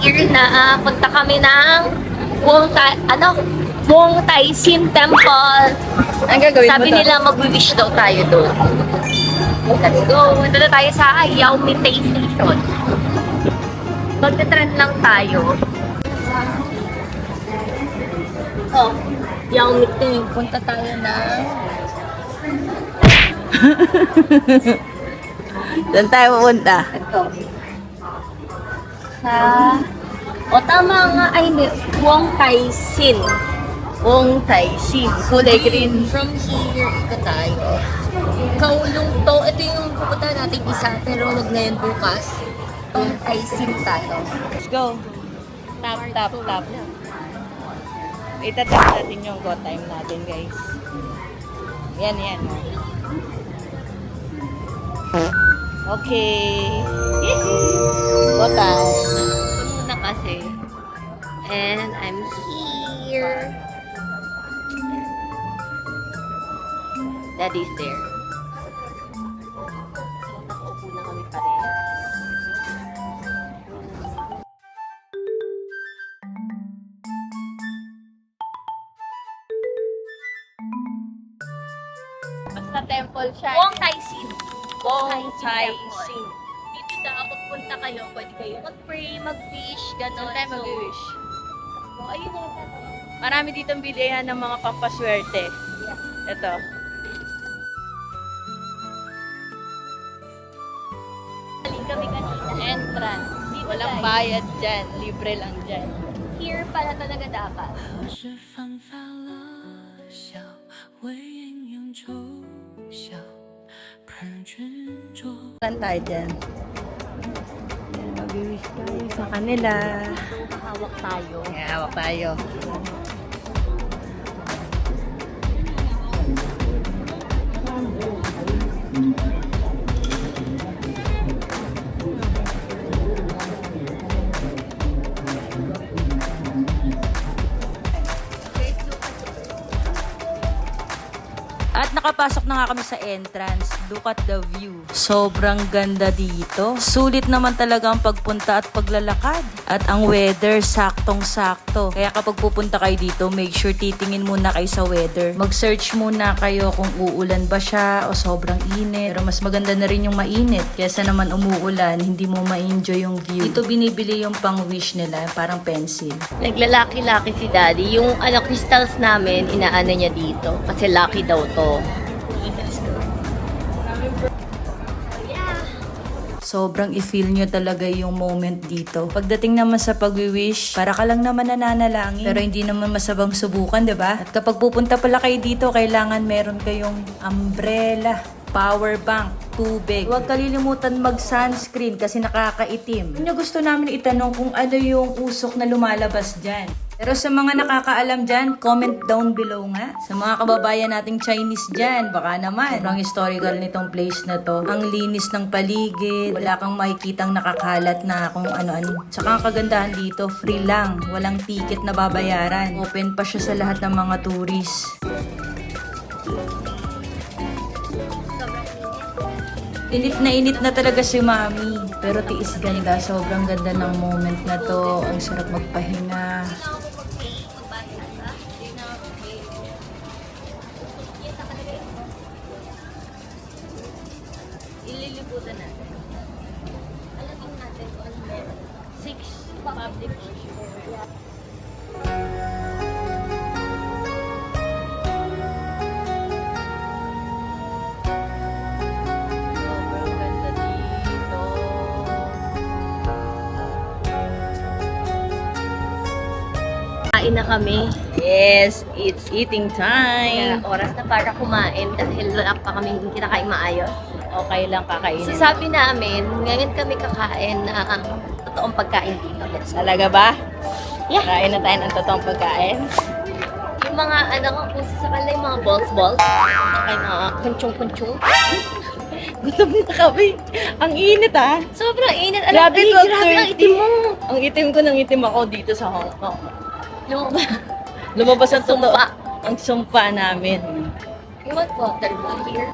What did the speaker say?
here na punta kami ng Wong Tai Sin Temple. Ang gagawin Sabi mo to? nila mag-wish daw tayo doon. Let's go. Punta na tayo sa Yao Mi Tai Station. Magte-trend lang tayo. Oh, Yao Mi Tai. Punta tayo na. Saan tayo pupunta? Ito. O tama nga, ay hindi. Wong Tai Sin. Wong Tai Sin. Kulay green. From here, ito tayo. Kaulong to. Ito yung pupunta natin isa, pero wag na yun bukas. Wong Tai Sin tayo. Let's go. Tap, tap, tap. Itatap natin yung go time natin, guys. Yan, yan. Okay. Go time. Ito muna kasi. And I'm here. Daddy's there. Nakaupo na kami pareha. Basta temple siya. Wong Tai Sin. Wong Tai Temple. Sin. Dito na kapag punta kayo, pwede kayo mag-pray, mag-wish, gano'n. Saan tayo mag-wish? So, ayun na. Marami ditong bilihan ng mga pampaswerte. Yeah. Ito. Galing kami kanina. Entrance. Dito Walang tayo. bayad dyan. Libre lang dyan. Here pala talaga dapat. 何时放发了笑，为应用丑小，喷君浊。 Saan tayo dyan? Mag-wish tayo sa kanila. Hawak tayo. Kaya hawak tayo. At nakapasok na nga kami sa entrance. Look at the view. Sobrang ganda dito. Sulit naman talaga ang pagpunta at paglalakad. At ang weather, saktong-sakto. Kaya kapag pupunta kayo dito, make sure titingin muna kayo sa weather. Mag-search muna kayo kung uulan ba siya o sobrang init. Pero mas maganda na rin yung mainit. Kesa naman umuulan, hindi mo ma-enjoy yung view. Dito binibili yung pang-wish nila, parang pencil. Naglalaki-laki si Daddy. Yung crystals namin, inaano niya dito. Kasi lucky daw to. Sobrang i-feel nyo talaga yung moment dito. Pagdating naman sa pag-wish, para ka lang naman nananalangin. Pero hindi naman masabang subukan, di ba? At kapag pupunta pala kayo dito, kailangan meron kayong umbrella, power bank, tubig. Huwag kalilimutan mag-sunscreen kasi nakakaitim. Yun yung gusto namin itanong kung ano yung usok na lumalabas dyan. Pero sa mga nakakaalam dyan, comment down below nga. Sa mga kababayan nating Chinese dyan, baka naman. Sobrang historical nitong place na to. Ang linis ng paligid, wala kang makikitang nakakalat na kung ano-ano. Tsaka ang kagandahan dito, free lang. Walang ticket na babayaran. Open pa siya sa lahat ng mga tourists. Init na talaga si Mami. Pero tiis ganda. Sobrang ganda ng moment na to. Ang sarap magpahinga. Ililibutan natin. Alamin natin kung ano meron. 6 public issues. Sobrang ganda dito. Kain na kami. Yes, it's eating Kaya time. oras na para kumain dahil wala pa kami kinakain maayos. Okay lang kakainin. So sabi namin, ngayon kami kakain na ang totoong pagkain dito. Let's go. Talaga ba? Yeah. Kain na tayo ng totoong pagkain. Yung mga kung sa kanila yung mga balls. Kaya mga kunchong-kunchong. Gutom na kami. Ang init ah. Sobrang init. Grabe, Grabe ang 12:30. itim mo. Ang itim ko ng itim ako dito sa Hong Kong. Lumabas. Lumabas ang totoo. Sumpa. Ang sumpa namin. You want water ba here?